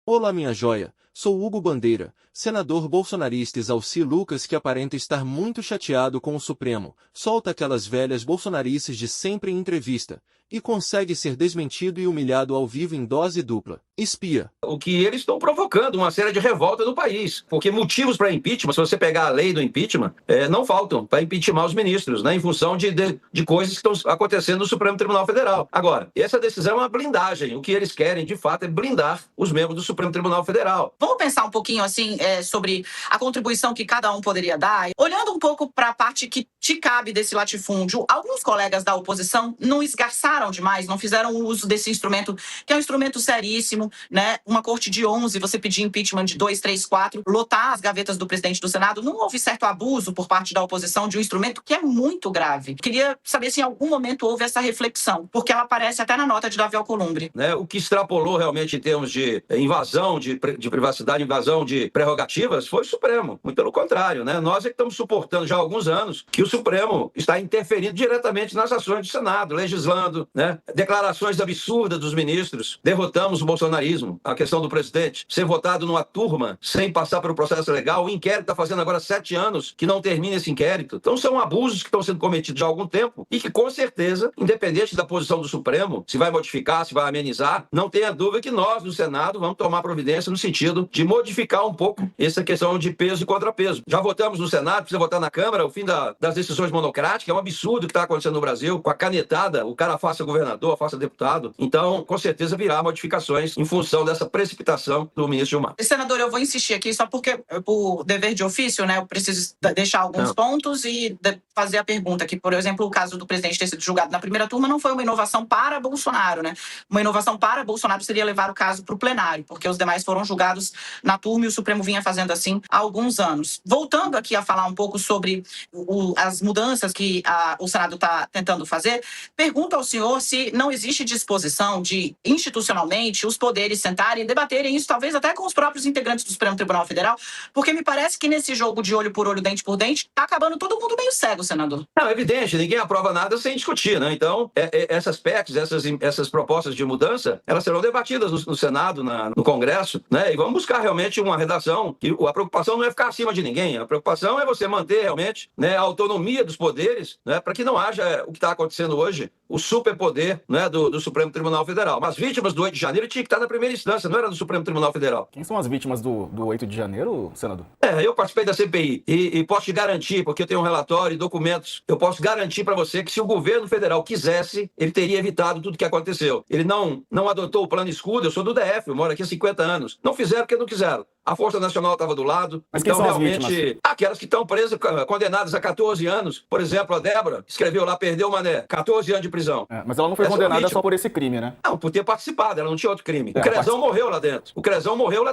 Olá, minha joia. Sou Hugo Bandeira, senador bolsonarista Exalci Lucas que aparenta estar muito chateado com o Supremo, solta aquelas velhas bolsonarices de sempre em entrevista, e consegue ser desmentido e humilhado ao vivo em dose dupla. Espia. O que eles estão provocando uma série de revolta no país. Porque motivos para impeachment, se você pegar a lei do impeachment, não faltam para impeachment os ministros, né, em função de coisas que estão acontecendo no Supremo Tribunal Federal. Agora, essa decisão é uma blindagem. O que eles querem, de fato, é blindar os membros do Supremo Tribunal Federal. Vamos pensar um pouquinho assim sobre a contribuição que cada um poderia dar. Olhando um pouco para a parte que te cabe desse latifúndio, alguns colegas da oposição não esgarçaram demais, não fizeram uso desse instrumento, que é um instrumento seríssimo, né? Uma corte de 11, você pedir impeachment de 2, 3, 4, lotar as gavetas do presidente do Senado. Não houve certo abuso por parte da oposição de um instrumento que é muito grave. Queria saber se em algum momento houve essa reflexão, porque ela aparece até na nota de Davi Alcolumbre. O que extrapolou realmente em termos de invasão de privacidade, invasão de prerrogativas, foi o Supremo. Muito pelo contrário, né? Nós é que estamos suportando já há alguns anos que o Supremo está interferindo diretamente nas ações do Senado, legislando, né? Declarações absurdas dos ministros. Derrotamos o bolsonarismo, a questão do presidente ser votado numa turma sem passar pelo processo legal. O inquérito está fazendo agora 7 anos que não termina esse inquérito. Então são abusos que estão sendo cometidos já há algum tempo e que, com certeza, independente da posição do Supremo, se vai modificar, se vai amenizar, não tenha dúvida que nós, no Senado, vamos tomar providência no sentido de modificar um pouco essa questão de peso e contrapeso. Já votamos no Senado, precisa votar na Câmara, o fim das decisões monocráticas. É um absurdo o que está acontecendo no Brasil. Com a canetada, o cara faça governador, faça deputado. Então, com certeza, virá modificações em função dessa precipitação do ministro Gilmar. Senador, eu vou insistir aqui só porque, por dever de ofício, né, eu preciso deixar alguns pontos e fazer a pergunta que, por exemplo, o caso do presidente ter sido julgado na primeira turma não foi uma inovação para Bolsonaro, né? Uma inovação para Bolsonaro seria levar o caso para o plenário, porque os demais foram julgados na turma e o Supremo vinha fazendo assim há alguns anos. Voltando aqui a falar um pouco sobre as mudanças que o Senado está tentando fazer, pergunto ao senhor se não existe disposição de, institucionalmente, os poderes sentarem e debaterem isso, talvez até com os próprios integrantes do Supremo Tribunal Federal, porque me parece que nesse jogo de olho por olho, dente por dente, está acabando todo mundo meio cego, senador. Não, é evidente, ninguém aprova nada sem discutir, né? Então, essas PECs, essas propostas de mudança, elas serão debatidas no Senado, no Congresso, né? E vamos buscar realmente uma redação que a preocupação não é ficar acima de ninguém, a preocupação é você manter realmente, né, a autonomia dos poderes, né, para que não haja o que está acontecendo hoje, o superpoder, né, do Supremo Tribunal Federal. Mas as vítimas do 8 de janeiro tinha que estar na primeira instância, não era do Supremo Tribunal Federal. Quem são as vítimas do 8 de janeiro, senador? Eu participei da CPI e posso te garantir, porque eu tenho um relatório e documentos, eu posso garantir para você que se o governo federal quisesse, ele teria evitado tudo o que aconteceu. Ele não adotou o plano escudo, eu sou do DF, eu moro aqui há 50 anos. Não fizeram porque não quiseram. A Força Nacional estava do lado. Mas então, quem são realmente, as vítimas? aquelas que estão presas, condenadas a 14 anos. Por exemplo, a Débora escreveu lá, perdeu o Mané, 14 anos de prisão. Mas ela não foi condenada só por esse crime, né? Não, por ter participado, ela não tinha outro crime. O Crezão morreu lá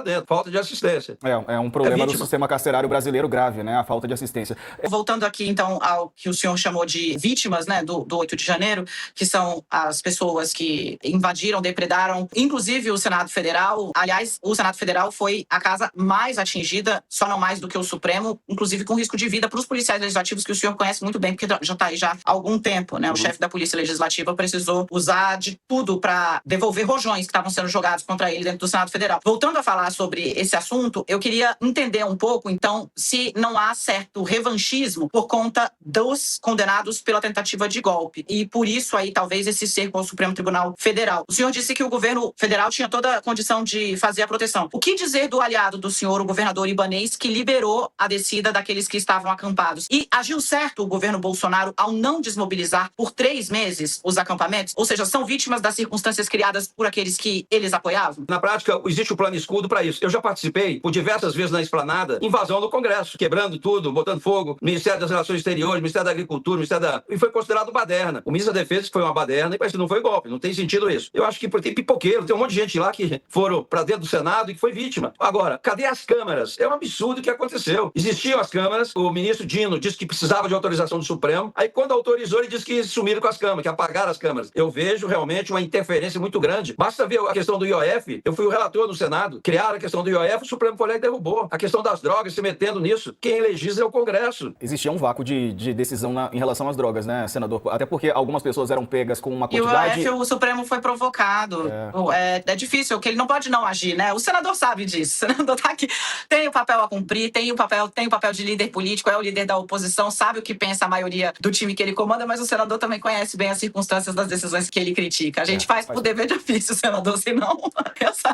dentro. Falta de assistência. É um problema do sistema carcerário brasileiro grave, né? A falta de assistência. Voltando aqui, então, ao que o senhor chamou de vítimas, né, do 8 de janeiro, que são as pessoas que invadiram, depredaram, inclusive o Senado Federal. Aliás, o Senado Federal foi a casa mais atingida, só não mais do que o Supremo, inclusive com risco de vida para os policiais legislativos, que o senhor conhece muito bem, porque já está aí já há algum tempo, né? O chefe da Polícia Legislativa precisou usar de tudo para devolver rojões que estavam sendo jogados contra ele dentro do Senado Federal. Voltando a falar sobre esse assunto, eu queria entender um pouco, então, se não há certo revanchismo por conta dos condenados pela tentativa de golpe. E por isso aí, talvez, esse cerco ao Supremo Tribunal Federal. O senhor disse que o governo federal tinha toda a condição de fazer a proteção. O que dizer do aliado do senhor, o governador Ibanez, que liberou a descida daqueles que estavam acampados? E agiu certo o governo Bolsonaro ao não desmobilizar por 3 meses os acampamentos? Ou seja, são vítimas das circunstâncias criadas por aqueles que eles apoiavam? Na prática, existe o plano escudo para isso. Eu já participei por diversas vezes na esplanada, invasão do Congresso, quebrando tudo, botando fogo, Ministério das Relações Exteriores, Ministério da Agricultura, E foi considerado baderna. O ministro da Defesa foi uma baderna, mas não foi golpe, não tem sentido isso. Eu acho que tem pipoqueiro, tem um monte de gente lá que foram para dentro do Senado e que foi vítima. Agora, Cadê as câmeras? É um absurdo o que aconteceu. Existiam as câmeras, o ministro Dino disse que precisava de autorização do Supremo, aí quando autorizou ele disse que sumiram com as câmeras, que apagaram as câmeras. Eu vejo realmente uma interferência muito grande. Basta ver a questão do IOF, eu fui o relator no Senado, criaram a questão do IOF, o Supremo foi lá e derrubou. A questão das drogas, se metendo nisso, quem legisla é o Congresso. Existia um vácuo de decisão em relação às drogas, né, senador? Até porque algumas pessoas eram pegas com uma E o quantidade... IOF, o Supremo foi provocado. É difícil, que ele não pode não agir, né? O senador sabe disso. O senador tá aqui, tem o papel a cumprir, tem o papel de líder político, é o líder da oposição, sabe o que pensa a maioria do time que ele comanda, mas o senador também conhece bem as circunstâncias das decisões que ele critica. A gente faz por dever de ofício, senador, senão...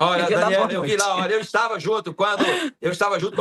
Olha, Daniel, eu vi lá, olha, eu estava junto quando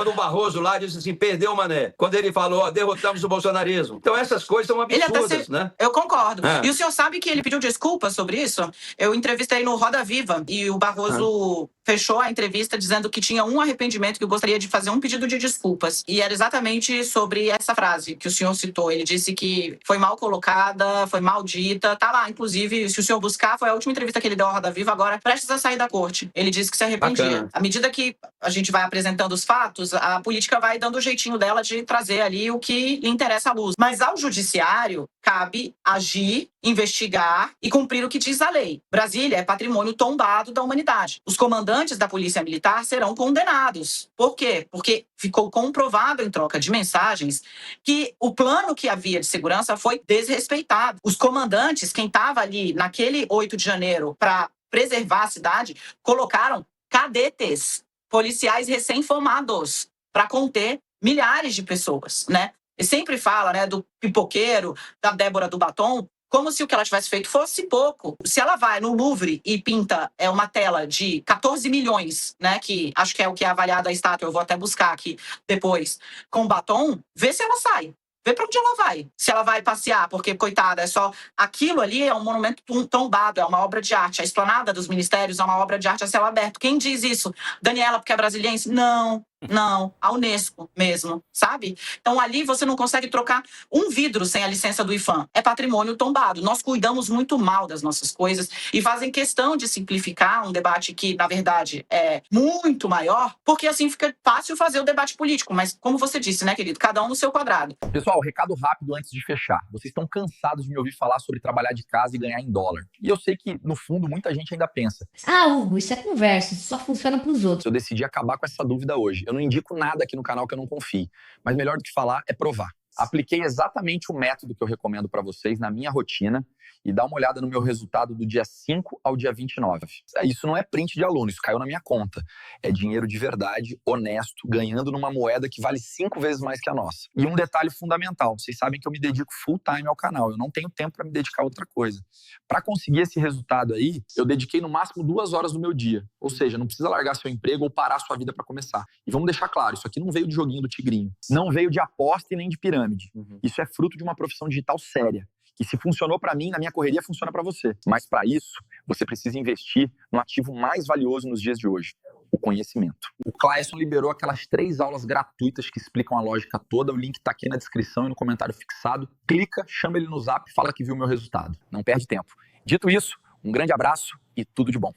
o Barroso lá disse assim, perdeu o Mané. Quando ele falou, ó, derrotamos o bolsonarismo. Então essas coisas são absurdas, né? Eu concordo. E o senhor sabe que ele pediu desculpas sobre isso? Eu entrevistei no Roda Viva e o Barroso fechou a entrevista dizendo que tinha um arrependimento, que gostaria de fazer um pedido de desculpas. E era exatamente sobre essa frase que o senhor citou. Ele disse que foi mal colocada, foi mal dita. Tá lá, inclusive, se o senhor buscar, foi a última entrevista que ele deu ao Roda Viva, agora prestes a sair da corte. Ele disse que se arrependia. Bacana. À medida que a gente vai apresentando os fatos, a política vai dando o jeitinho dela de trazer ali o que lhe interessa à luz. Mas ao judiciário cabe agir, investigar e cumprir o que diz a lei. Brasília é patrimônio tombado da humanidade. Os comandantes da Polícia Militar serão condenados. Por quê? Porque ficou comprovado em troca de mensagens que o plano que havia de segurança foi desrespeitado. Os comandantes, quem estava ali naquele 8 de janeiro para preservar a cidade, colocaram cadetes, policiais recém-formados, para conter milhares de pessoas, né? E sempre fala, né, do pipoqueiro, da Débora do Batom, como se o que ela tivesse feito fosse pouco. Se ela vai no Louvre e pinta uma tela de 14 milhões, né, que acho que é o que é avaliado a estátua, eu vou até buscar aqui depois, com batom, vê se ela sai. Vê para onde ela vai. Se ela vai passear, porque, coitada, é só... Aquilo ali é um monumento tombado, é uma obra de arte. A esplanada dos ministérios é uma obra de arte a céu aberto. Quem diz isso? Daniela, porque é brasiliense? Não. A Unesco mesmo, sabe? Então ali você não consegue trocar um vidro sem a licença do IPHAN. É patrimônio tombado. Nós cuidamos muito mal das nossas coisas e fazem questão de simplificar um debate que, na verdade, é muito maior, porque assim fica fácil fazer o debate político. Mas, como você disse, né, querido? Cada um no seu quadrado. Pessoal, recado rápido antes de fechar. Vocês estão cansados de me ouvir falar sobre trabalhar de casa e ganhar em dólar. E eu sei que, no fundo, muita gente ainda pensa. Hugo, isso é conversa, isso só funciona pros outros. Eu decidi acabar com essa dúvida hoje. Eu não indico nada aqui no canal que eu não confie. Mas melhor do que falar é provar. Apliquei exatamente o método que eu recomendo para vocês na minha rotina e dá uma olhada no meu resultado do dia 5 ao dia 29. Isso não é print de aluno, isso caiu na minha conta. É dinheiro de verdade, honesto, ganhando numa moeda que vale 5 vezes mais que a nossa. E um detalhe fundamental, vocês sabem que eu me dedico full time ao canal, eu não tenho tempo para me dedicar a outra coisa. Para conseguir esse resultado aí, eu dediquei no máximo 2 horas do meu dia. Ou seja, não precisa largar seu emprego ou parar sua vida para começar. E vamos deixar claro, isso aqui não veio de joguinho do tigrinho. Não veio de aposta e nem de pirâmide. Isso é fruto de uma profissão digital séria. E se funcionou para mim, na minha correria, funciona para você. Mas para isso, você precisa investir no ativo mais valioso nos dias de hoje, o conhecimento. O Clayson liberou aquelas 3 aulas gratuitas que explicam a lógica toda. O link tá aqui na descrição e no comentário fixado. Clica, chama ele no zap e fala que viu o meu resultado. Não perde tempo. Dito isso, um grande abraço e tudo de bom.